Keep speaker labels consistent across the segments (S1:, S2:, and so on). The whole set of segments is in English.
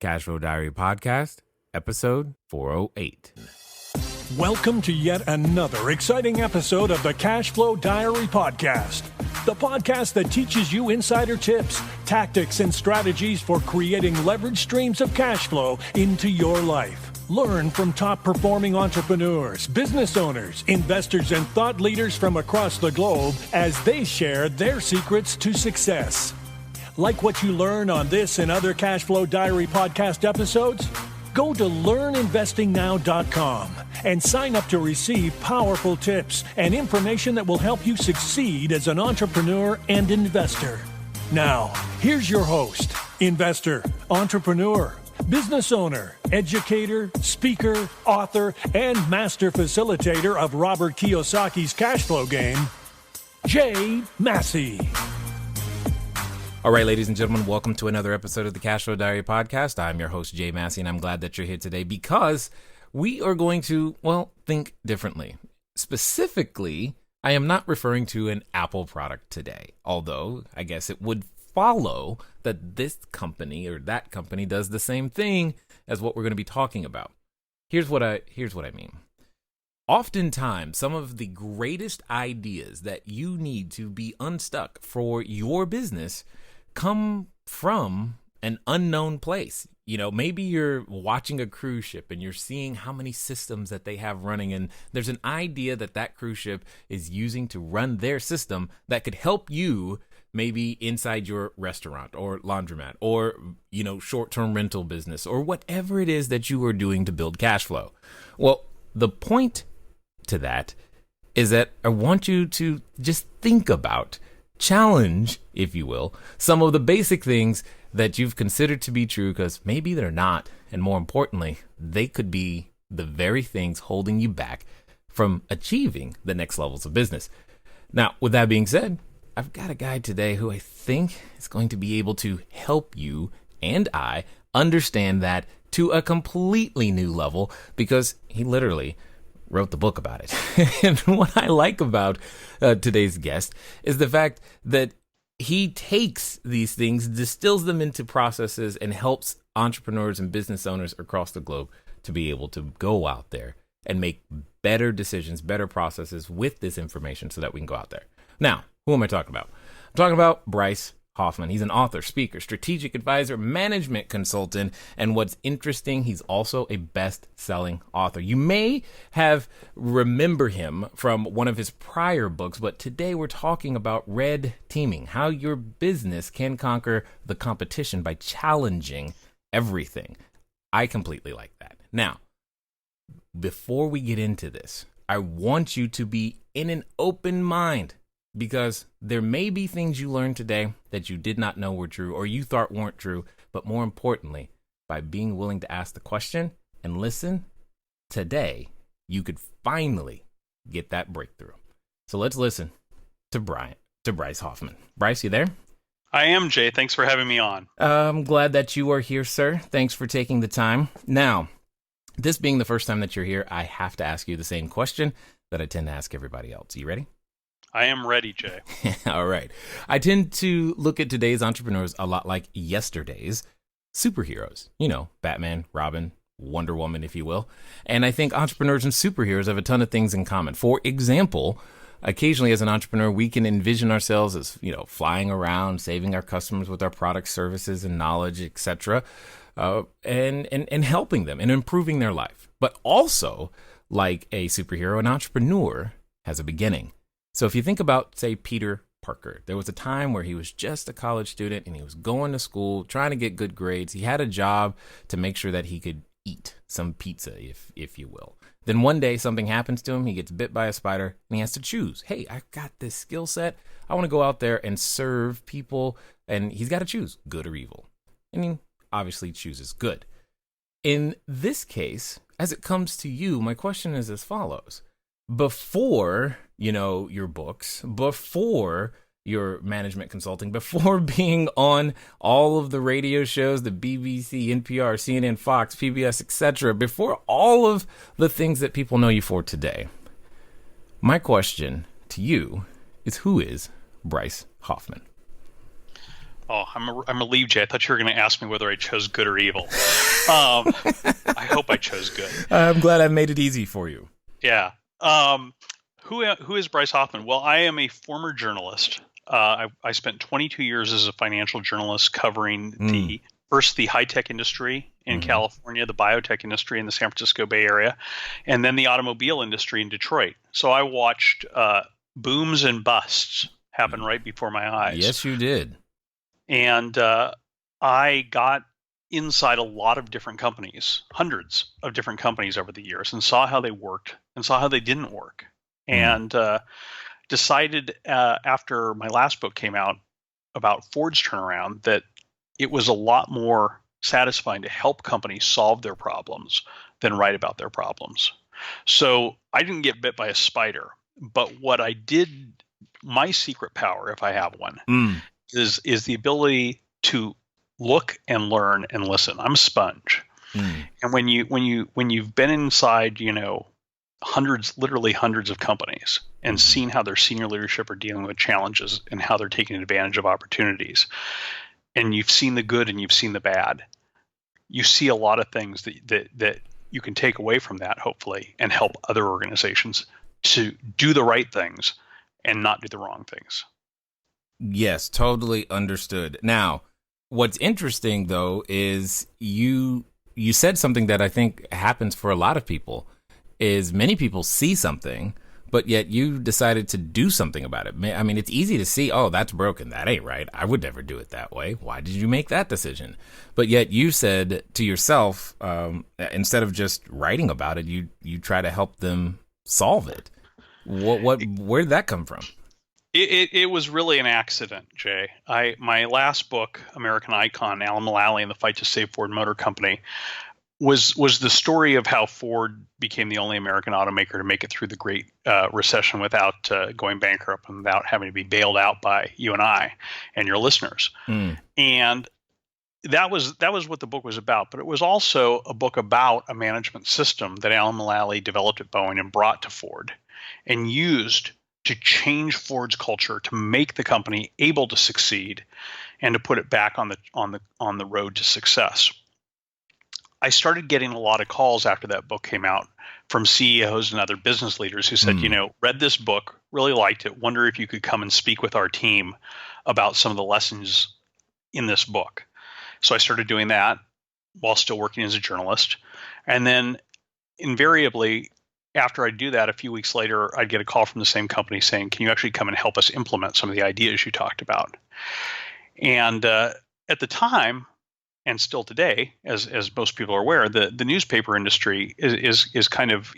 S1: CashFlow Diary Podcast, episode 408.
S2: Welcome to yet another exciting episode of the CashFlow Diary Podcast, the podcast that teaches you insider tips, tactics, and strategies for creating leverage streams of cash flow into your life. Learn from top-performing entrepreneurs, business owners, investors, and thought leaders from across the globe as they share their secrets to success. Like what you learn on this and other CashFlow Diary podcast episodes? Go to learninvestingnow.com and sign up to receive powerful tips and information that will help you succeed as an entrepreneur and investor. Now, here's your host, investor, entrepreneur, business owner, educator, speaker, author, and master facilitator of Robert Kiyosaki's cash flow game, Jay Massey.
S1: All right, ladies and gentlemen, welcome to another episode of the CashFlow Diary Podcast. I'm your host, Jay Massey, and I'm glad that you're here today because we are going to, think differently. Specifically, I am not referring to an Apple product today, although I guess it would follow that this company or that company does the same thing as what we're going to be talking about. Here's what I mean. Oftentimes, some of the greatest ideas that you need to be unstuck for your business come from an unknown place. You know, maybe you're watching a cruise ship and you're seeing how many systems that they have running, and there's an idea that that cruise ship is using to run their system that could help you maybe inside your restaurant or laundromat or, short-term rental business or whatever it is that you are doing to build cash flow. Well, the point to that is that I want you to just think about, challenge, if you will, some of the basic things that you've considered to be true, because maybe they're not. And more importantly, they could be the very things holding you back from achieving the next levels of business. Now, with that being said, I've got a guy today who I think is going to be able to help you and I understand that to a completely new level, because he literally wrote the book about it. And what I like about today's guest is the fact that he takes these things, distills them into processes, and helps entrepreneurs and business owners across the globe to be able to go out there and make better decisions, better processes with this information so that we can go out there. Now, who am I talking about? I'm talking about Bryce Hoffman. He's an author, speaker, strategic advisor, management consultant, and what's interesting, he's also a best-selling author. You may have remember him from one of his prior books, but today we're talking about red teaming, how your business can conquer the competition by challenging everything. I completely like that. Now, before we get into this, I want you to be in an open mind, because there may be things you learned today that you did not know were true or you thought weren't true. But more importantly, by being willing to ask the question and listen, today you could finally get that breakthrough. So let's listen to Bryce Hoffman. Bryce, you there?
S3: I am, Jay. Thanks for having me on.
S1: I'm glad that you are here, sir. Thanks for taking the time. Now, this being the first time that you're here, I have to ask you the same question that I tend to ask everybody else. You ready?
S3: I am ready, Jay.
S1: All right. I tend to look at today's entrepreneurs a lot like yesterday's superheroes. You know, Batman, Robin, Wonder Woman, if you will. And I think entrepreneurs and superheroes have a ton of things in common. For example, occasionally as an entrepreneur, we can envision ourselves as, flying around, saving our customers with our products, services, and knowledge, etc., and helping them and improving their life. But also, like a superhero, an entrepreneur has a beginning. So if you think about, say, Peter Parker, there was a time where he was just a college student and he was going to school, trying to get good grades. He had a job to make sure that he could eat some pizza, if you will. Then one day something happens to him. He gets bit by a spider and he has to choose. Hey, I've got this skill set. I want to go out there and serve people. And he's got to choose good or evil. And he obviously chooses good. In this case, as it comes to you, my question is as follows. Before, your books, before your management consulting, before being on all of the radio shows, the BBC, NPR, CNN, Fox, PBS, etc., before all of the things that people know you for today, my question to you is, who is Bryce Hoffman?
S3: Oh, I'm relieved, Jay. I thought you were going to ask me whether I chose good or evil. I hope I chose good.
S1: I'm glad I made it easy for you.
S3: Yeah. Who is Bryce Hoffman? Well, I am a former journalist. I spent 22 years as a financial journalist covering the high-tech industry in California, the biotech industry in the San Francisco Bay Area, and then the automobile industry in Detroit. So I watched booms and busts happen right before my eyes.
S1: Yes, you did.
S3: And I got inside a lot of different companies, hundreds of different companies over the years, and saw how they worked and saw how they didn't work. And decided after my last book came out about Ford's turnaround that it was a lot more satisfying to help companies solve their problems than write about their problems. So I didn't get bit by a spider, but what I did, my secret power, if I have one, is the ability to look and learn and listen. I'm a sponge. And when you've been inside, literally hundreds of companies and seen how their senior leadership are dealing with challenges and how they're taking advantage of opportunities, and you've seen the good and you've seen the bad, you see a lot of things that you can take away from that, hopefully, and help other organizations to do the right things and not do the wrong things.
S1: Yes, totally understood. Now, what's interesting, though, is you said something that I think happens for a lot of people, is many people see something, but yet you decided to do something about it. I mean, it's easy to see, oh, that's broken. That ain't right. I would never do it that way. Why did you make that decision? But yet you said to yourself, instead of just writing about it, you try to help them solve it. Where did that come from?
S3: It was really an accident, Jay. My last book, American Icon, Alan Mulally and the Fight to Save Ford Motor Company, was the story of how Ford became the only American automaker to make it through the Great Recession without going bankrupt and without having to be bailed out by you and I and your listeners. And that was what the book was about. But it was also a book about a management system that Alan Mulally developed at Boeing and brought to Ford and used to change Ford's culture, to make the company able to succeed and to put it back on the road to success. I started getting a lot of calls after that book came out from CEOs and other business leaders who said, read this book, really liked it, wonder if you could come and speak with our team about some of the lessons in this book. So I started doing that while still working as a journalist. And then invariably, after I'd do that, a few weeks later, I'd get a call from the same company saying, can you actually come and help us implement some of the ideas you talked about? And at the time, and still today, as most people are aware, the newspaper industry is kind of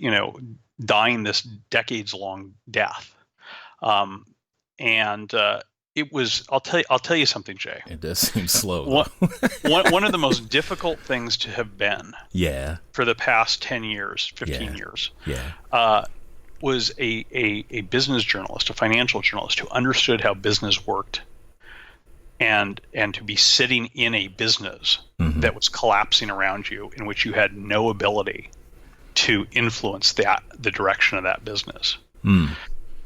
S3: dying this decades-long death. It was. I'll tell you something, Jay.
S1: It does seem slow.
S3: One of the most difficult things to have been.
S1: Yeah.
S3: For the past 10 years, 15 years.
S1: Yeah.
S3: Was a business journalist, a financial journalist who understood how business worked. And to be sitting in a business that was collapsing around you, in which you had no ability to influence the direction of that business.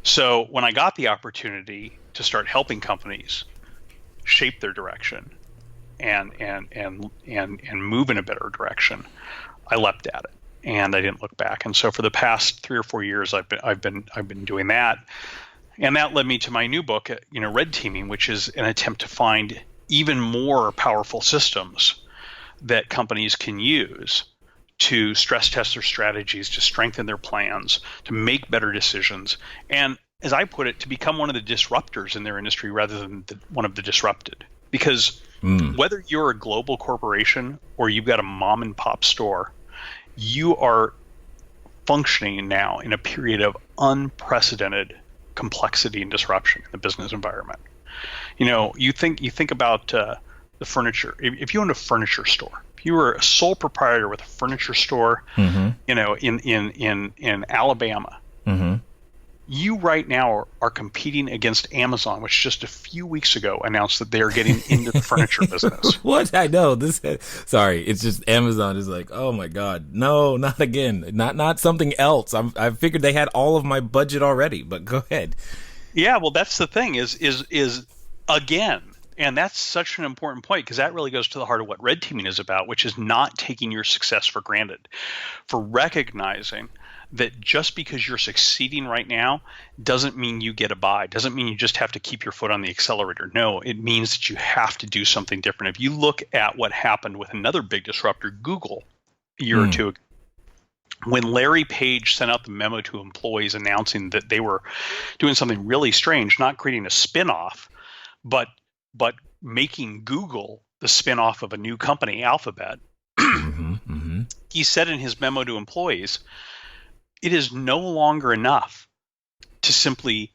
S3: So when I got the opportunity to start helping companies shape their direction and move in a better direction, I leapt at it and I didn't look back. And so for the past 3 or 4 years, I've been doing that. And that led me to my new book, Red Teaming, which is an attempt to find even more powerful systems that companies can use to stress test their strategies, to strengthen their plans, to make better decisions, and, as I put it, to become one of the disruptors in their industry rather than one of the disrupted. Because whether you're a global corporation or you've got a mom and pop store, you are functioning now in a period of unprecedented complexity and disruption in the business environment. You think about the furniture. If you own a furniture store, if you were a sole proprietor with a furniture store, in Alabama, you right now are competing against Amazon, which just a few weeks ago announced that they are getting into the furniture business.
S1: What? I know this. Sorry, it's just Amazon is like, oh my God, no, not again, not something else. I figured they had all of my budget already, but go ahead.
S3: Yeah, well, that's the thing is again, And that's such an important point, because that really goes to the heart of what red teaming is about, which is not taking your success for granted, for recognizing that just because you're succeeding right now doesn't mean you get a buy, doesn't mean you just have to keep your foot on the accelerator. No, it means that you have to do something different. If you look at what happened with another big disruptor, Google, a year or two ago, when Larry Page sent out the memo to employees announcing that they were doing something really strange, not creating a spin-off, but making Google the spin-off of a new company, Alphabet, he said in his memo to employees, it is no longer enough to simply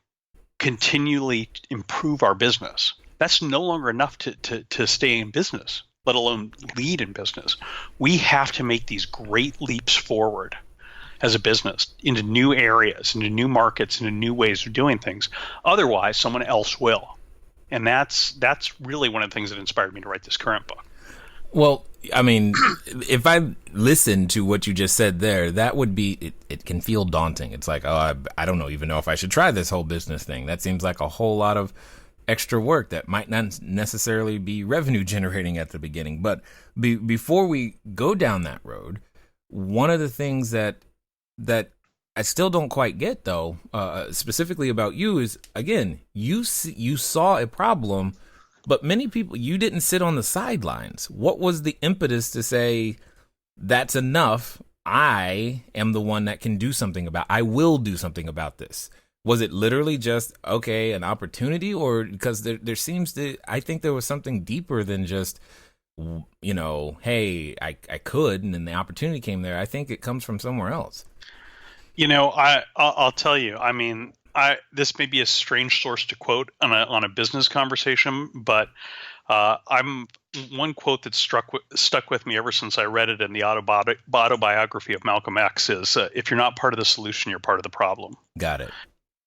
S3: continually improve our business. That's no longer enough to stay in business, let alone lead in business. We have to make these great leaps forward as a business into new areas, into new markets, into new ways of doing things. Otherwise, someone else will. And that's really one of the things that inspired me to write this current book.
S1: Well, I mean, if I listen to what you just said there, that would be, it can feel daunting. It's like, oh, I don't even know if I should try this whole business thing. That seems like a whole lot of extra work that might not necessarily be revenue generating at the beginning. But before we go down that road, one of the things that I still don't quite get, though, specifically about you, is, again, you saw a problem, but many people, you didn't sit on the sidelines. What was the impetus to say, that's enough, I am the one that can do something I will do something about this? Was it literally just, okay, an opportunity? Or because there seems to, I think there was something deeper than just, hey, I could, and then the opportunity came there. I think it comes from somewhere else.
S3: I'll tell you. I mean, this may be a strange source to quote on a business conversation, but I'm one quote that stuck with me ever since I read it in the autobiography of Malcolm X is, "If you're not part of the solution, you're part of the problem."
S1: Got it.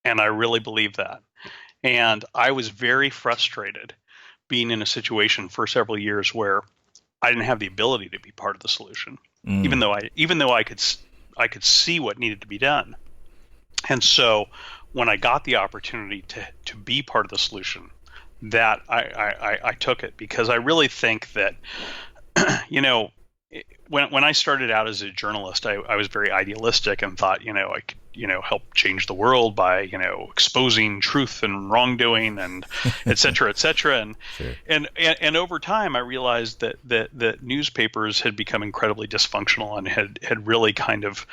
S3: And I really believe that. And I was very frustrated being in a situation for several years where I didn't have the ability to be part of the solution, even though I could see what needed to be done. And so when I got the opportunity to be part of the solution, that I took it, because I really think that, when I started out as a journalist, I was very idealistic and thought, I could, help change the world by, exposing truth and wrongdoing and et cetera, et cetera. And,
S1: sure.
S3: and over time, I realized that newspapers had become incredibly dysfunctional and had really kind of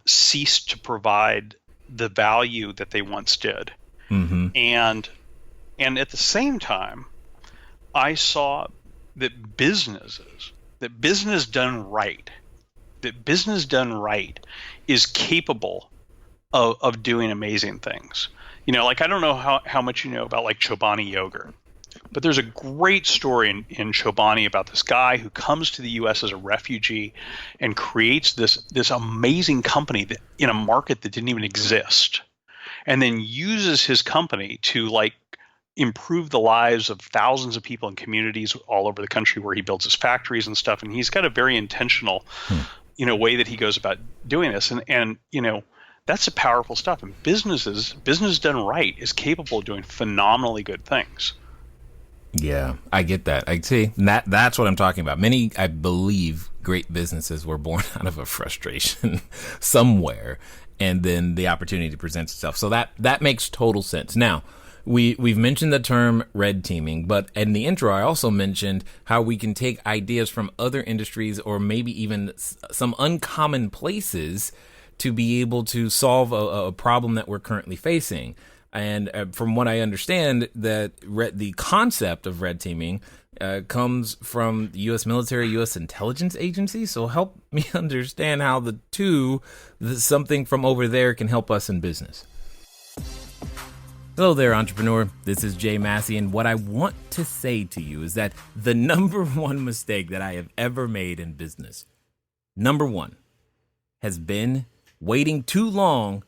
S3: ceased to provide the value that they once did.
S1: Mm-hmm.
S3: And at the same time, I saw that business done right is capable of doing amazing things. Like, I don't know how much you know about like Chobani yogurt, but there's a great story in Chobani about this guy who comes to the U.S. as a refugee and creates this amazing company that in a market that didn't even exist, and then uses his company to like improve the lives of thousands of people in communities all over the country where he builds his factories and stuff. And he's got a very intentional, way that he goes about doing this. And that's the powerful stuff. And business done right is capable of doing phenomenally good things.
S1: Yeah, I get that. I see that's what I'm talking about. Many, I believe, great businesses were born out of a frustration somewhere, and then the opportunity presents itself. So that makes total sense. Now, we've mentioned the term red teaming, but in the intro, I also mentioned how we can take ideas from other industries or maybe even some uncommon places to be able to solve a problem that we're currently facing. And from what I understand, that the concept of red teaming comes from the U.S. military, U.S. intelligence agency. So help me understand how something from over there can help us in business. Hello there, entrepreneur. This is Jay Massey, and what I want to say to you is that the number one mistake that I have ever made in business, number one, has been waiting too long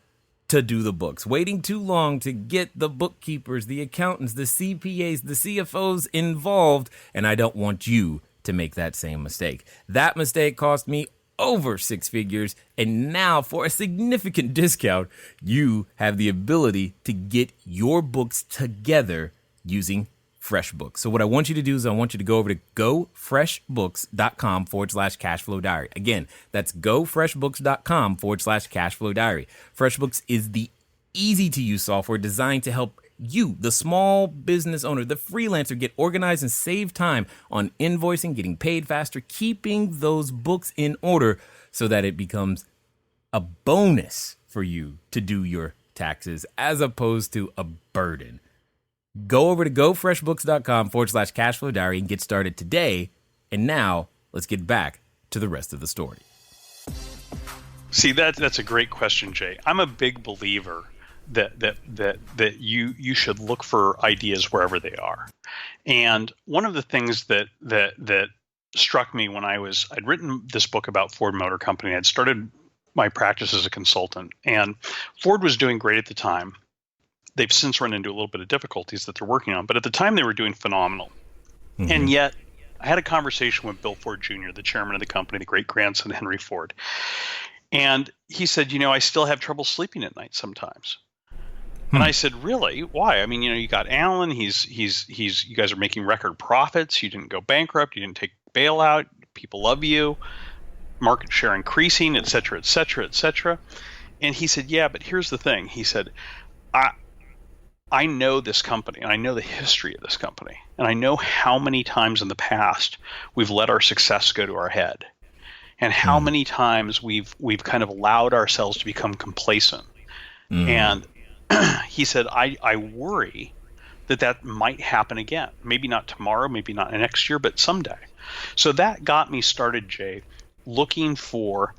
S1: to do the books, waiting too long to get the bookkeepers, the accountants, the CPAs, the CFOs involved, and I don't want you to make that same mistake. That mistake cost me over 6 figures, and now for a significant discount, you have the ability to get your books together using FreshBooks. So what I want you to do is I want you to go over to gofreshbooks.com/cashflowdiary. Again, that's gofreshbooks.com/cashflowdiary. FreshBooks is the easy to use software designed to help you, the small business owner, the freelancer, get organized and save time on invoicing, getting paid faster, keeping those books in order so that it becomes a bonus for you to do your taxes as opposed to a burden. Go over to gofreshbooks.com/cashflowdiary and get started today. And now let's get back to the rest of the story.
S3: See, that's a great question, Jay. I'm a big believer that you should look for ideas wherever they are. And one of the things that struck me when I'd written this book about Ford Motor Company, I'd started my practice as a consultant, and Ford was doing great at the time. They've since run into a little bit of difficulties that they're working on, but at the time they were doing phenomenal. Mm-hmm. And yet I had a conversation with Bill Ford Jr., the chairman of the company, the great grandson of Henry Ford. And he said, I still have trouble sleeping at night sometimes. And I said, really? Why? I mean, you got Alan. You guys are making record profits. You didn't go bankrupt. You didn't take bailout. People love you. Market share increasing, et cetera, et cetera, et cetera. And he said, yeah, but here's the thing. He said, I know this company, and I know the history of this company, and I know how many times in the past we've let our success go to our head, and how many times we've kind of allowed ourselves to become complacent. And he said, I worry that might happen again. Maybe not tomorrow, maybe not next year, but someday. So that got me started, Jay, looking for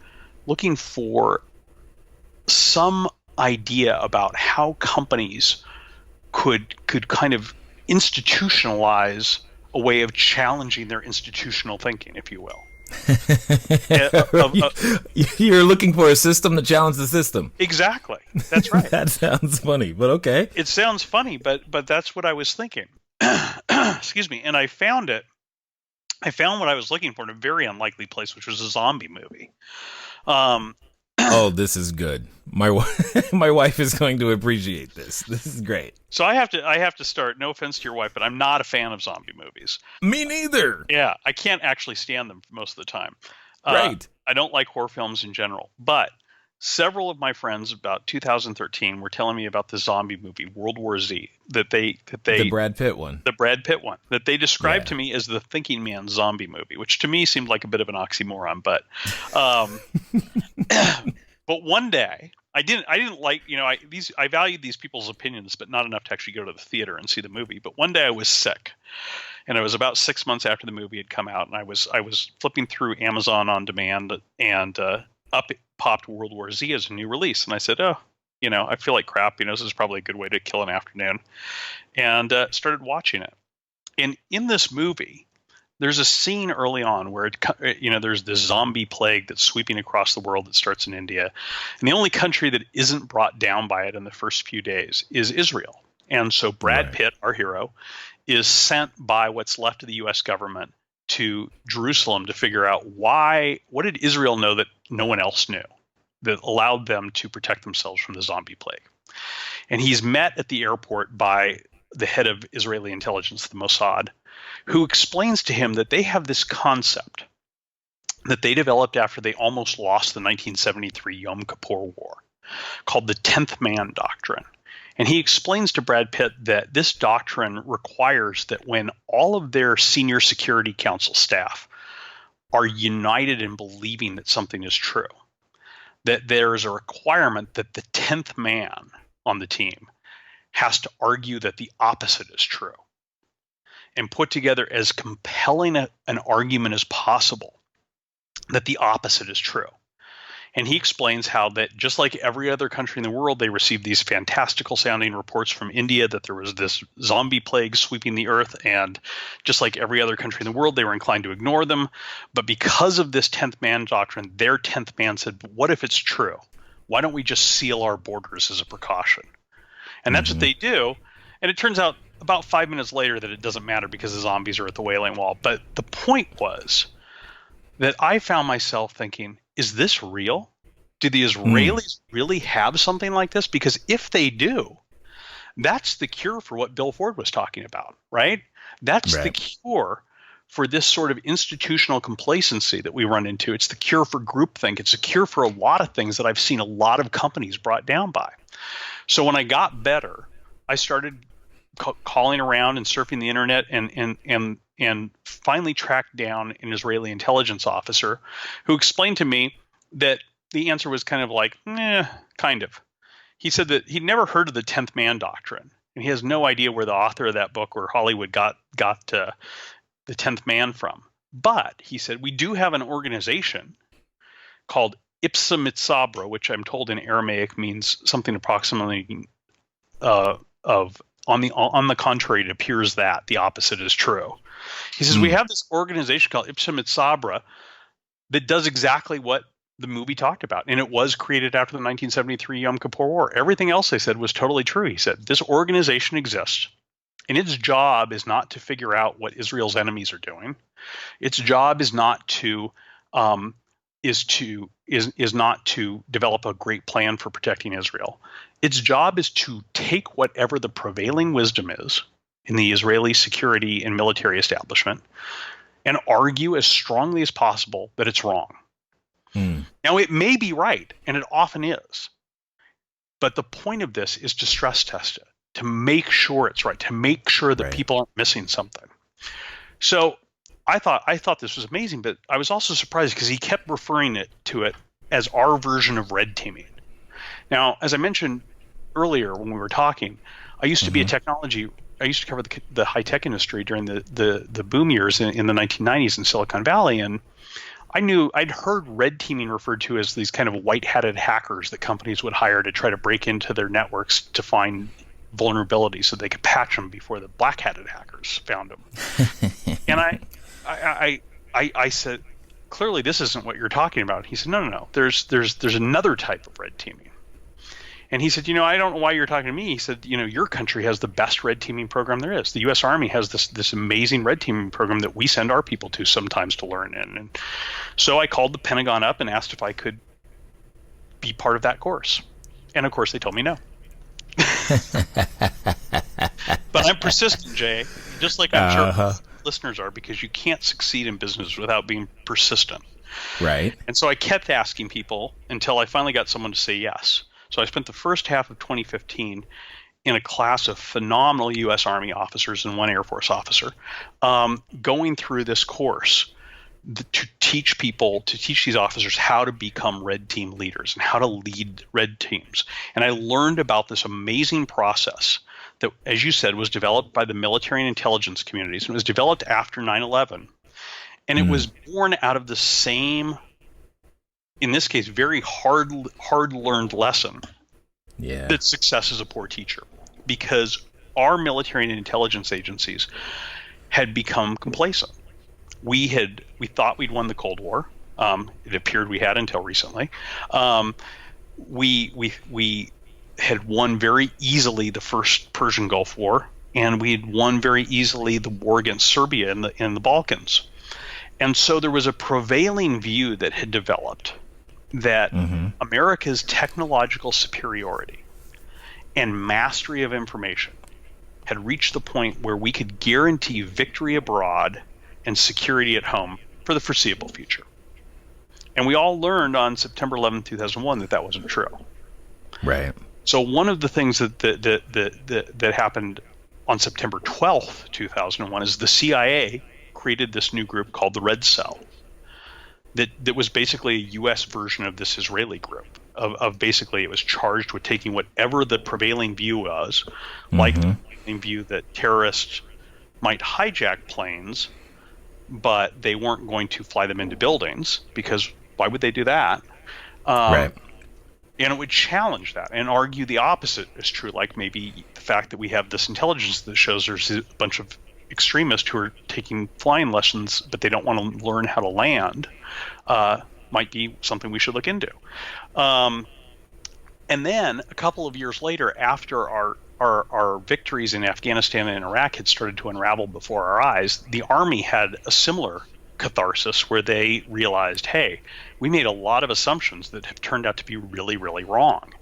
S3: some idea about how companies could kind of institutionalize a way of challenging their institutional thinking, if you will.
S1: You're looking for a system to challenge the system.
S3: Exactly. That's right.
S1: That sounds funny, but okay.
S3: It sounds funny, but that's what I was thinking. Excuse me. And I found it. I found what I was looking for in a very unlikely place, which was a zombie movie.
S1: Oh, this is good. My wife is going to appreciate this. This is great.
S3: So I have to start. No offense to your wife, but I'm not a fan of zombie movies.
S1: Me neither.
S3: Yeah, I can't actually stand them most of the time.
S1: Right.
S3: I don't like horror films in general, but several of my friends about 2013 were telling me about the zombie movie World War Z the
S1: Brad Pitt one
S3: that they described to me as the thinking man's zombie movie, which to me seemed like a bit of an oxymoron. But but one day I didn't like, I valued these people's opinions, but not enough to actually go to the theater and see the movie. But one day I was sick, and it was about 6 months after the movie had come out, and I was flipping through Amazon on demand, and up popped World War Z as a new release. And I said, I feel like crap. This is probably a good way to kill an afternoon. And started watching it. And in this movie, there's a scene early on where, there's this zombie plague that's sweeping across the world that starts in India. And the only country that isn't brought down by it in the first few days is Israel. And so Brad Pitt, our hero, is sent by what's left of the U.S. government to Jerusalem to figure out what did Israel know that no one else knew that allowed them to protect themselves from the zombie plague. And he's met at the airport by the head of Israeli intelligence, the Mossad, who explains to him that they have this concept that they developed after they almost lost the 1973 Yom Kippur War called the 10th Man Doctrine. And he explains to Brad Pitt that this doctrine requires that when all of their senior security council staff are united in believing that something is true, that there is a requirement that the 10th man on the team has to argue that the opposite is true and put together as compelling an argument as possible that the opposite is true. And he explains how that just like every other country in the world, they received these fantastical sounding reports from India that there was this zombie plague sweeping the earth. And just like every other country in the world, they were inclined to ignore them. But because of this 10th man doctrine, their 10th man said, what if it's true? Why don't we just seal our borders as a precaution? And that's what they do. And it turns out about 5 minutes later that it doesn't matter because the zombies are at the Wailing Wall. But the point was that I found myself thinking, is this real? Do the Israelis really have something like this? Because if they do, That's the cure for what Bill Ford was talking about, right? That's the cure for this sort of institutional complacency that we run into. It's the cure for groupthink. It's a cure for a lot of things that I've seen a lot of companies brought down by. So when I got better, I started calling around and surfing the internet and finally tracked down an Israeli intelligence officer who explained to me that the answer was kind of like, kind of. He said that he'd never heard of the 10th Man Doctrine, and he has no idea where the author of that book or Hollywood got the 10th man from. But he said, we do have an organization called Ipsa Mitsabra, which I'm told in Aramaic means something approximately on the contrary, it appears that the opposite is true. He says, we have this organization called Ipsa Mitsabra that does exactly what the movie talked about. And it was created after the 1973 Yom Kippur War. Everything else they said was totally true. He said, this organization exists, and its job is not to figure out what Israel's enemies are doing. Its job is not to not to develop a great plan for protecting Israel. Its job is to take whatever the prevailing wisdom is in the Israeli security and military establishment and argue as strongly as possible that it's wrong. Now, it may be right, and it often is. But the point of this is to stress test it, to make sure it's right, to make sure that people aren't missing something. So I thought this was amazing, but I was also surprised because he kept referring to it as our version of red teaming. Now, as I mentioned earlier when we were talking, I used to be I used to cover the high-tech industry during the boom years in the 1990s in Silicon Valley, and I'd heard red teaming referred to as these kind of white-hatted hackers that companies would hire to try to break into their networks to find vulnerabilities so they could patch them before the black-hatted hackers found them. And I said, clearly this isn't what you're talking about. He said, no. There's another type of red teaming. And he said, I don't know why you're talking to me. He said, your country has the best red teaming program there is. The U.S. Army has this amazing red teaming program that we send our people to sometimes to learn in. And so I called the Pentagon up and asked if I could be part of that course. And of course, they told me no. But I'm persistent, Jay, just like I'm sure listeners are, because you can't succeed in business without being persistent.
S1: Right.
S3: And so I kept asking people until I finally got someone to say yes. So I spent the first half of 2015 in a class of phenomenal U.S. Army officers and one Air Force officer going through this course to teach these officers how to become red team leaders and how to lead red teams. And I learned about this amazing process that, as you said, was developed by the military and intelligence communities. And it was developed after 9/11. And it was born out of the same, in this case, very hard-learned lesson that success is a poor teacher, because our military and intelligence agencies had become complacent. We thought we'd won the Cold War. It appeared we had until recently. We had won very easily the first Persian Gulf War, and we had won very easily the war against Serbia in the Balkans. And so there was a prevailing view that had developed that America's technological superiority and mastery of information had reached the point where we could guarantee victory abroad and security at home for the foreseeable future. And we all learned on September 11, 2001 that wasn't true.
S1: Right.
S3: So one of the things that happened on September 12th, 2001 is the CIA created this new group called the Red Cell that was basically a U.S. version of this Israeli group. Of basically, it was charged with taking whatever the prevailing view was, like the prevailing view that terrorists might hijack planes, but they weren't going to fly them into buildings, because why would they do that? Right. And it would challenge that and argue the opposite is true, like maybe the fact that we have this intelligence that shows there's a bunch of extremists who are taking flying lessons, but they don't want to learn how to land, might be something we should look into. And then a couple of years later, after our victories in Afghanistan and Iraq had started to unravel before our eyes, the Army had a similar catharsis where they realized, hey, we made a lot of assumptions that have turned out to be really, really wrong.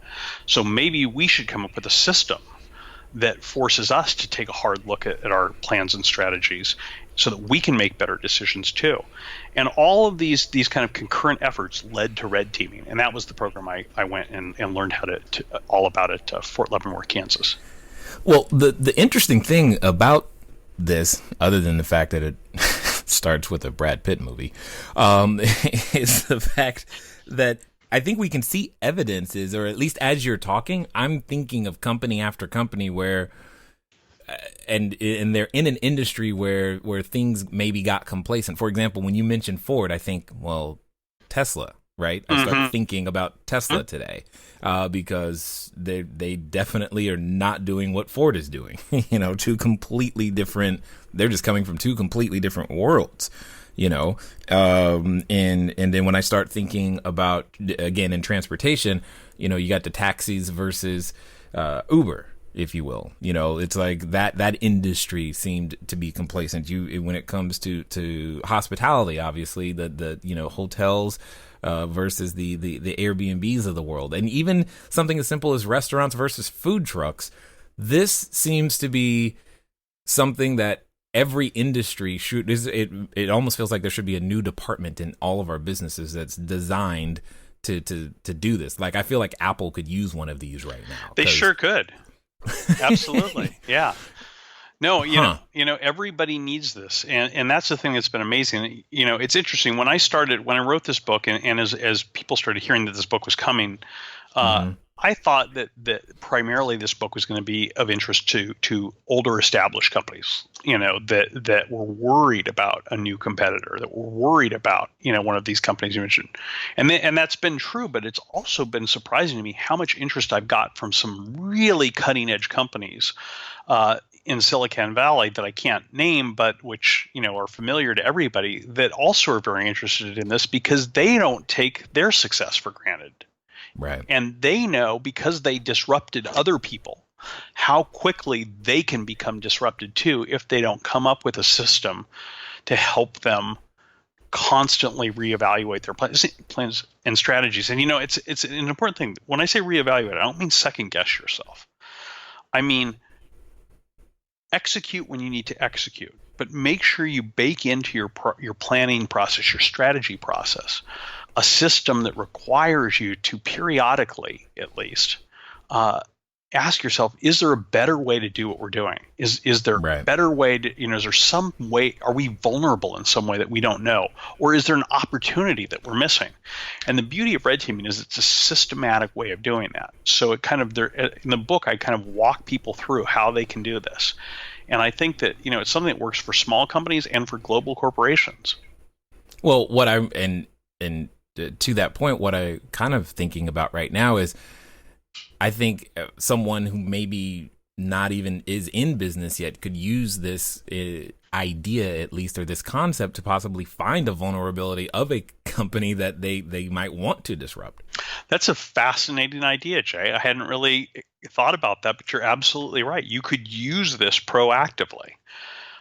S3: So maybe we should come up with a system that forces us to take a hard look at our plans and strategies so that we can make better decisions too. And all of these kind of concurrent efforts led to red teaming. And that was the program I went and learned how to all about at Fort Leavenworth, Kansas.
S1: Well, the interesting thing about this, other than the fact that it starts with a Brad Pitt movie, is the fact that I think we can see evidences, or at least as you're talking, I'm thinking of company after company where, and they're in an industry where things maybe got complacent. For example, when you mentioned Ford, I think, well, Tesla, right? I start thinking about Tesla today because they definitely are not doing what Ford is doing. Two completely different. They're just coming from two completely different worlds. And then when I start thinking about, again, in transportation, you got the taxis versus Uber, if you will. It's like that industry seemed to be complacent. When it comes to hospitality, obviously the hotels versus the Airbnbs of the world, and even something as simple as restaurants versus food trucks. This seems to be something that every industry should. It almost feels like there should be a new department in all of our businesses that's designed to do this. Like, I feel like Apple could use one of these right now.
S3: They sure could. Absolutely. Yeah. No, you know, everybody needs this. And that's the thing that's been amazing. It's interesting. When I wrote this book and as people started hearing that this book was coming, I thought that primarily this book was going to be of interest to older established companies, that were worried about a new competitor, that were worried about, one of these companies you mentioned. And that's been true, but it's also been surprising to me how much interest I've got from some really cutting edge companies in Silicon Valley that I can't name, but which, are familiar to everybody, that also are very interested in this because they don't take their success for granted.
S1: Right.
S3: And they know, because they disrupted other people, how quickly they can become disrupted too if they don't come up with a system to help them constantly reevaluate their plans and strategies. And it's an important thing. When I say reevaluate, I don't mean second guess yourself. I mean execute when you need to execute, but make sure you bake into your planning process, your strategy process, a system that requires you to periodically, at least, ask yourself, is there a better way to do what we're doing? Is there a better way to, is there some way, are we vulnerable in some way that we don't know? Or is there an opportunity that we're missing? And the beauty of red teaming is it's a systematic way of doing that. So it in the book, I kind of walk people through how they can do this. And I think that, it's something that works for small companies and for global corporations.
S1: Well, and to that point, what I'm kind of thinking about right now is, I think someone who maybe not even is in business yet could use this idea, at least, or this concept to possibly find a vulnerability of a company that they might want to disrupt.
S3: That's a fascinating idea, Jay. I hadn't really thought about that, but you're absolutely right. You could use this proactively.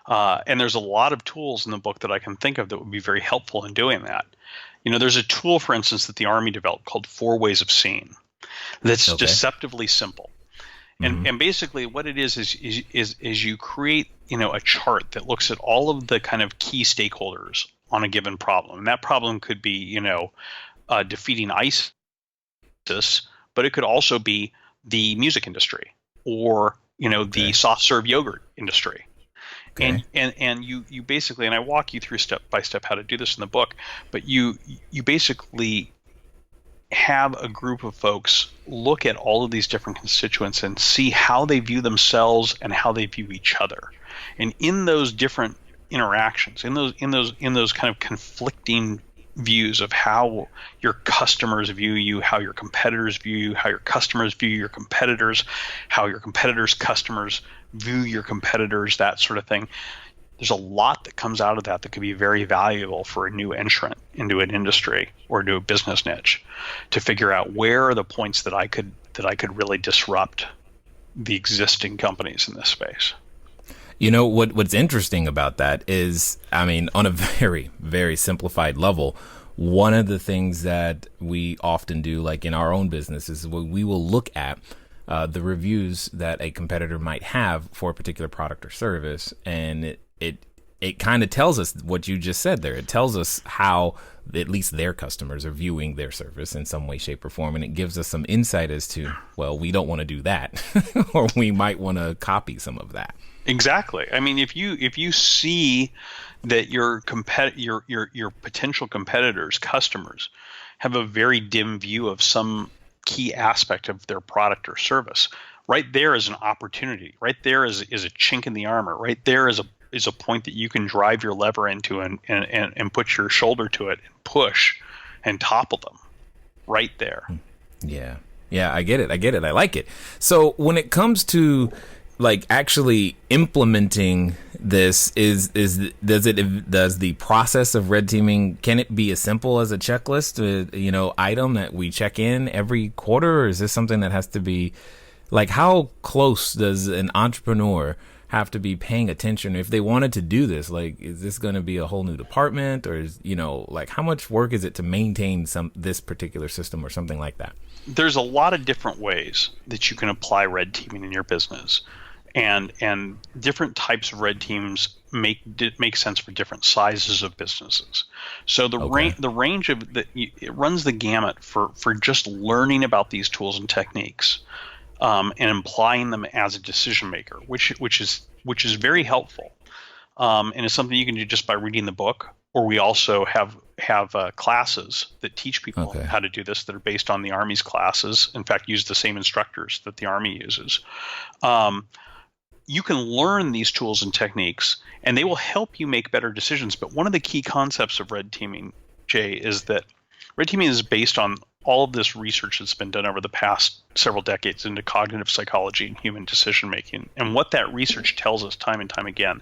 S3: And there's a lot of tools in the book that I can think of that would be very helpful in doing that. There's a tool, for instance, that the Army developed called 4 Ways of Seeing. That's deceptively simple. And basically what it is you create, a chart that looks at all of the kind of key stakeholders on a given problem. And that problem could be, defeating ISIS, but it could also be the music industry or, the soft serve yogurt industry. Okay. And you basically, and I walk you through step by step how to do this in the book, but you basically have a group of folks look at all of these different constituents and see how they view themselves and how they view each other. And in those different interactions, in those kind of conflicting views of how your customers view you, how your competitors view you, how your customers view your competitors, how your competitors' customers view your competitors, that sort of thing. There's a lot that comes out of that could be very valuable for a new entrant into an industry or into a business niche to figure out where are the points that I could really disrupt the existing companies in this space.
S1: What's interesting about that is, on a very, very simplified level, one of the things that we often do, like in our own business, is we will look at the reviews that a competitor might have for a particular product or service, and it kind of tells us what you just said there. It tells us how at least their customers are viewing their service in some way, shape, or form, and it gives us some insight as to, well, we don't want to do that, or we might want to copy some of that.
S3: Exactly. I mean, if you see that your potential competitors, customers, have a very dim view of some key aspect of their product or service, right there is an opportunity. Right there is a chink in the armor. Right there is a point that you can drive your lever into and put your shoulder to it and push and topple them right there.
S1: Yeah. I get it. I like it. So when it comes to like actually implementing this, does the process of red teaming, can it be as simple as a checklist, item that we check in every quarter, or is this something that has to be like, how close does an entrepreneur have to be paying attention if they wanted to do this? Like, is this going to be a whole new department, or is, like, how much work is it to maintain this particular system or something like that?
S3: There's a lot of different ways that you can apply red teaming in your business, and different types of red teams make sense for different sizes of businesses. So the range of it runs the gamut for just learning about these tools and techniques. And applying them as a decision maker, which is very helpful, and it's something you can do just by reading the book. Or we also have classes that teach people how to do this that are based on the Army's classes. In fact, use the same instructors that the Army uses. You can learn these tools and techniques, and they will help you make better decisions. But one of the key concepts of red teaming, Jay, is that red teaming is based on all of this research that's been done over the past several decades into cognitive psychology and human decision making. And what that research tells us time and time again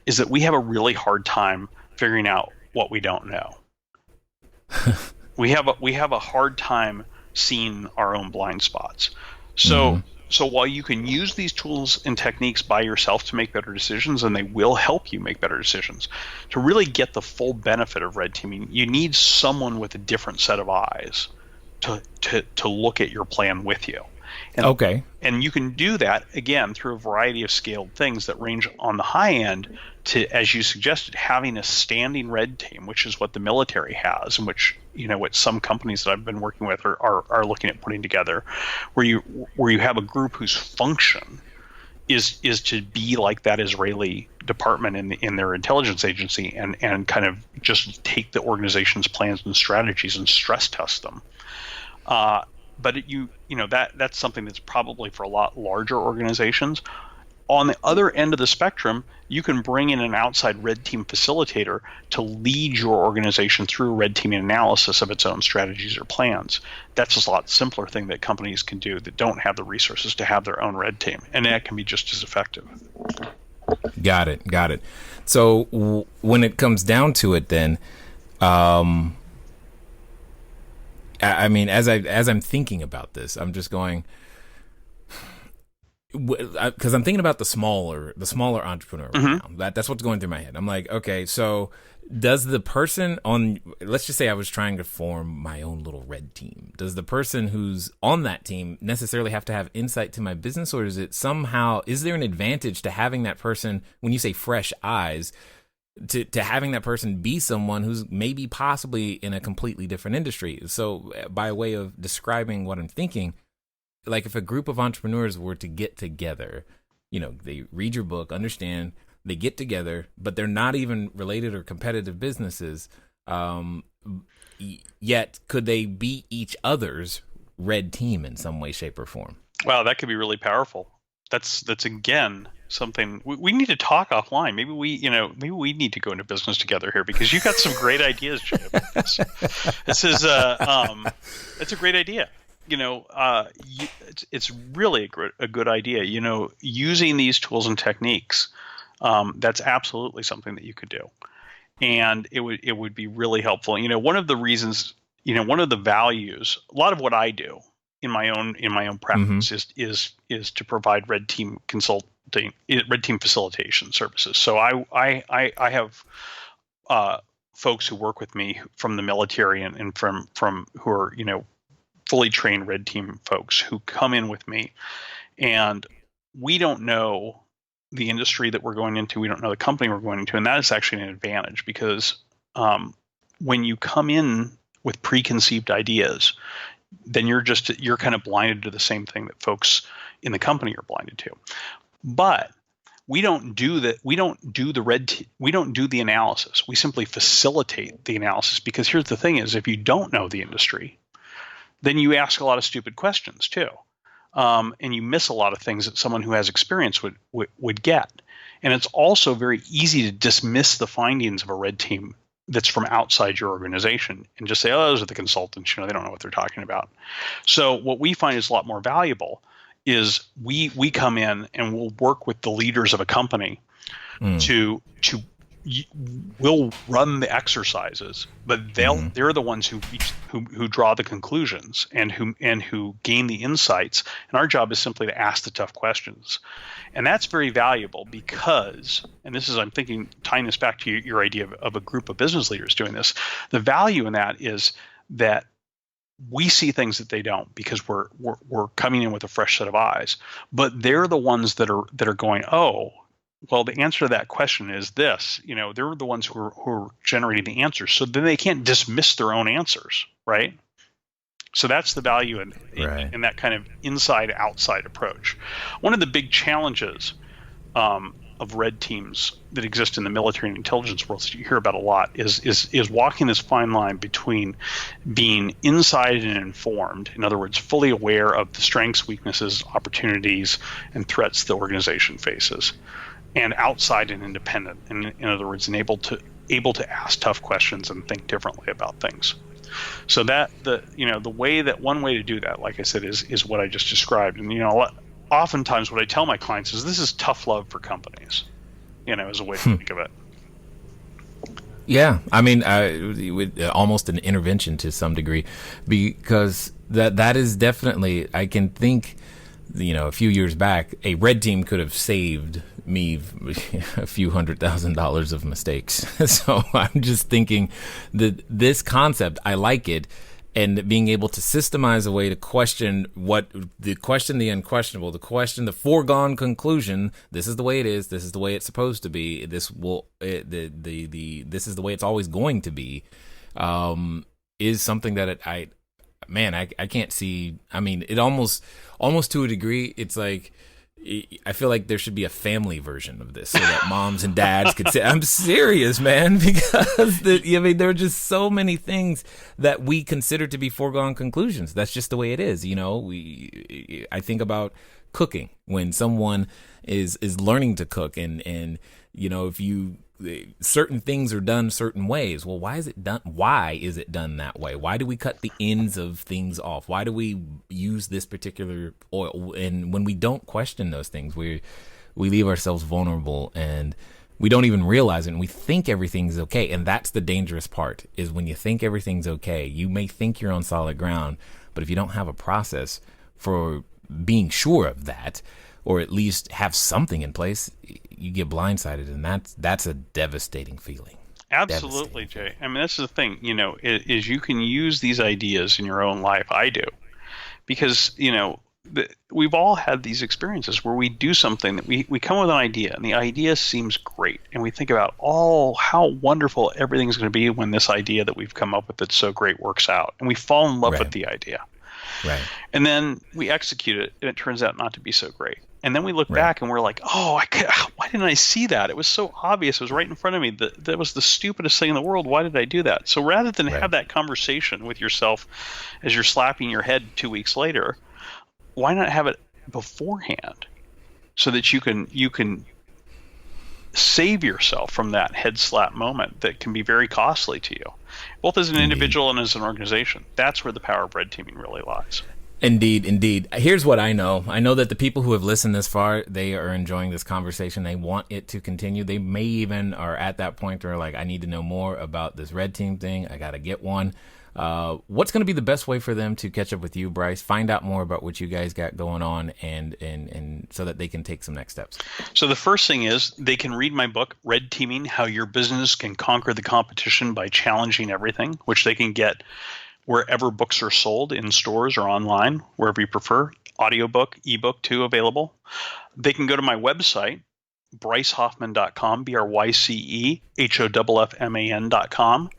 S3: is that we have a really hard time figuring out what we don't know. We have a hard time seeing our own blind spots. So while you can use these tools and techniques by yourself to make better decisions, and they will help you make better decisions, to really get the full benefit of red teaming, you need someone with a different set of eyes to look at your plan with you. And you can do that, again, through a variety of scaled things that range on the high end to, as you suggested, having a standing red team, which is what the military has, and which, what some companies that I've been working with are looking at putting together, where you have a group whose function is to be like that Israeli department in their intelligence agency and kind of just take the organization's plans and strategies and stress test them. But that's something that's probably for a lot larger organizations. On the other end of the spectrum, you can bring in an outside red team facilitator to lead your organization through red teaming analysis of its own strategies or plans. That's a lot simpler thing that companies can do that don't have the resources to have their own red team, and that can be just as effective.
S1: Got it. So when it comes down to it, then, I mean, as I'm thinking about this, I'm just going, because I'm thinking about the smaller entrepreneur right now. That's what's going through my head. I'm like, okay, so does the person let's just say I was trying to form my own little red team. Does the person who's on that team necessarily have to have insight to my business, or is there an advantage to having that person, when you say fresh eyes, to having that person be someone who's maybe possibly in a completely different industry? So by way of describing what I'm thinking, like if a group of entrepreneurs were to get together, they read your book, understand, they get together, but they're not even related or competitive businesses, yet could they be each other's red team in some way, shape, or form?
S3: Wow, that could be really powerful. That's again something we need to talk offline. Maybe we need to go into business together here, because you got some great ideas, Jay. This is it's a great idea. It's really a good idea. Using these tools and techniques, that's absolutely something that you could do, and it would be really helpful. One of the reasons, one of the values, a lot of what I do in my own practice is to provide red team facilitation services. So I have folks who work with me from the military and from who are fully trained red team folks who come in with me, and we don't know the industry that we're going into. We don't know the company we're going into, and that is actually an advantage because when you come in with preconceived ideas, then you're kind of blinded to the same thing that folks in the company are blinded to. But we don't do the analysis. We simply facilitate the analysis, because here's the thing: is if you don't know the industry, then you ask a lot of stupid questions too, and you miss a lot of things that someone who has experience would get. And it's also very easy to dismiss the findings of a red team that's from outside your organization and just say, oh, those are the consultants, they don't know what they're talking about. So what we find is a lot more valuable is we come in and we'll work with the leaders of a company we'll run the exercises, but they're the ones who draw the conclusions and who gain the insights. And our job is simply to ask the tough questions. And that's very valuable because, and this is, I'm thinking, tying this back to your idea of a group of business leaders doing this, the value in that is that we see things that they don't, because we're coming in with a fresh set of eyes. But they're the ones that are going, oh, well, the answer to that question is this. They're the ones who are generating the answers. So then they can't dismiss their own answers, right? So that's the value in that kind of inside-outside approach. One of the big challenges of red teams that exist in the military and intelligence world that you hear about a lot is walking this fine line between being inside and informed, in other words, fully aware of the strengths, weaknesses, opportunities, and threats the organization faces, and outside and independent, in other words, and able to ask tough questions and think differently about things. So that one way to do that, like I said, is what I just described. And oftentimes what I tell my clients is this is tough love for companies, as a way to think of it.
S1: Yeah, I mean, almost an intervention to some degree, because that is definitely, I can think, a few years back, a red team could have saved me a few $100,000 of mistakes. So I'm just thinking that this concept, I like it, and being able to systemize a way to question the unquestionable, the foregone conclusion. This is the way it is. This is the way it's supposed to be. This is the way it's always going to be. Is something that I can't see. I mean, it almost to a degree, it's like, I feel like there should be a family version of this so that moms and dads could say, I'm serious, man, because there are just so many things that we consider to be foregone conclusions. That's just the way it is. I think about cooking when someone is learning to cook and if certain things are done certain ways. Well, why is it done? Why is it done that way? Why do we cut the ends of things off? Why do we use this particular oil? And when we don't question those things, we leave ourselves vulnerable, and we don't even realize it. And we think everything's okay. And that's the dangerous part, is when you think everything's okay, you may think you're on solid ground, but if you don't have a process for being sure of that, or at least have something in place, you get blindsided, and that's a devastating feeling.
S3: Absolutely, Jay. I mean, that's the thing, is you can use these ideas in your own life. I do, because, we've all had these experiences where we do something that we come with an idea, and the idea seems great, and we think about, how wonderful everything's going to be when this idea that we've come up with that's so great works out, and we fall in love with the idea.
S1: Right. And
S3: then we execute it, and it turns out not to be so great. And then we look back and we're like, why didn't I see that? It was so obvious. It was right in front of me. That was the stupidest thing in the world. Why did I do that? So rather than have that conversation with yourself as you're slapping your head 2 weeks later, why not have it beforehand so that you can save yourself from that head slap moment that can be very costly to you, both as an individual and as an organization. That's where the power of red teaming really lies.
S1: Indeed. Here's what I know. I know that the people who have listened this far, they are enjoying this conversation. They want it to continue. They may even are at that point where like, I need to know more about this red team thing. I got to get one. What's going to be the best way for them to catch up with you, Bryce? Find out more about what you guys got going on, and so that they can take some next steps.
S3: So the first thing is they can read my book, Red Teaming: How Your Business Can Conquer the Competition by Challenging Everything, which they can get wherever books are sold, in stores or online, wherever you prefer. Audiobook, ebook too available. They can go to my website, brycehoffman.com, BryceHoffman.com.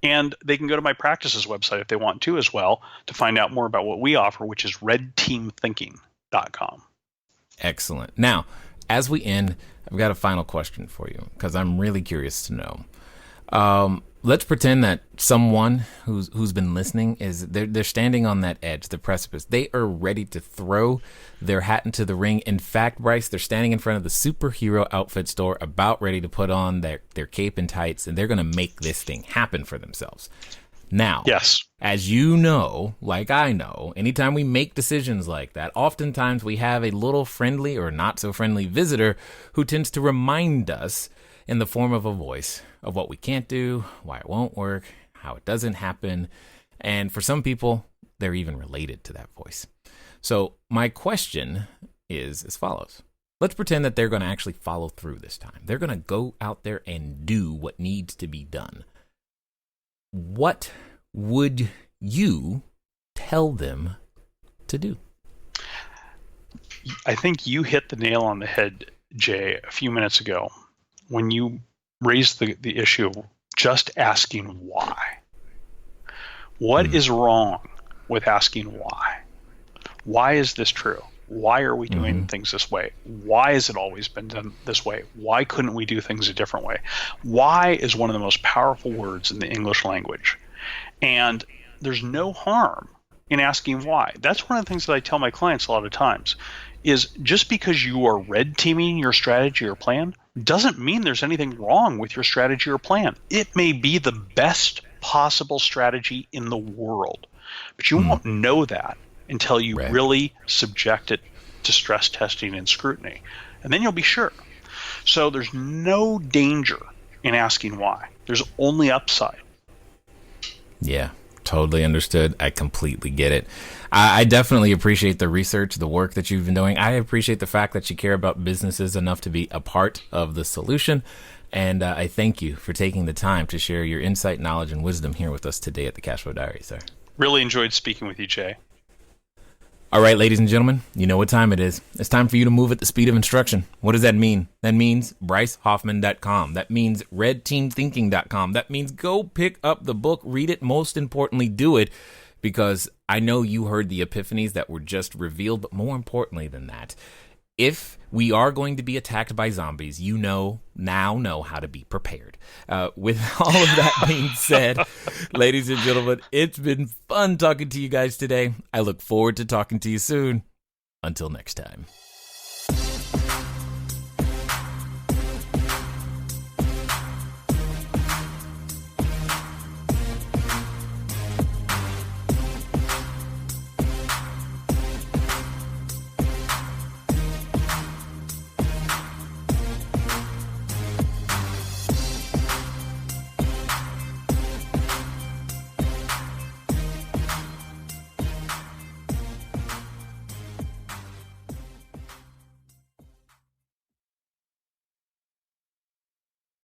S3: And they can go to my practice's website if they want to as well to find out more about what we offer, which is redteamthinking.com.
S1: Excellent. Now, as we end, I've got a final question for you because I'm really curious to know. Let's pretend that someone who's been listening they're standing on that edge, the precipice. They are ready to throw their hat into the ring. In fact, Bryce, they're standing in front of the superhero outfit store, about ready to put on their cape and tights, and they're going to make this thing happen for themselves. Now,
S3: yes,
S1: as you know, like I know, anytime we make decisions like that, oftentimes we have a little friendly or not so friendly visitor who tends to remind us in the form of a voice of what we can't do, why it won't work, how it doesn't happen. And for some people, they're even related to that voice. So my question is as follows. Let's pretend that they're going to actually follow through this time. They're going to go out there and do what needs to be done. What would you tell them to do?
S3: I think you hit the nail on the head, Jay, a few minutes ago when you raised the issue of just asking why. What is wrong with asking why? Why is this true? Why are we doing things this way? Why has it always been done this way? Why couldn't we do things a different way? Why is one of the most powerful words in the English language. And there's no harm in asking why. That's one of the things that I tell my clients a lot of times is just because you are red teaming your strategy or plan doesn't mean there's anything wrong with your strategy or plan. It may be the best possible strategy in the world, but you won't know that until you really subject it to stress testing and scrutiny. And then you'll be sure. So there's no danger in asking why. There's only upside.
S1: Yeah, totally understood. I completely get it. I definitely appreciate the research, the work that you've been doing. I appreciate the fact that you care about businesses enough to be a part of the solution. And I thank you for taking the time to share your insight, knowledge, and wisdom here with us today at the Cashflow Diary, sir.
S3: Really enjoyed speaking with you, Jay.
S1: All right, ladies and gentlemen, you know what time it is. It's time for you to move at the speed of instruction. What does that mean? That means BryceHoffman.com. That means RedTeamThinking.com. That means go pick up the book, read it, most importantly, do it, because I know you heard the epiphanies that were just revealed, but more importantly than that, if we are going to be attacked by zombies, you now know how to be prepared. With all of that being said, ladies and gentlemen, it's been fun talking to you guys today. I look forward to talking to you soon. Until next time.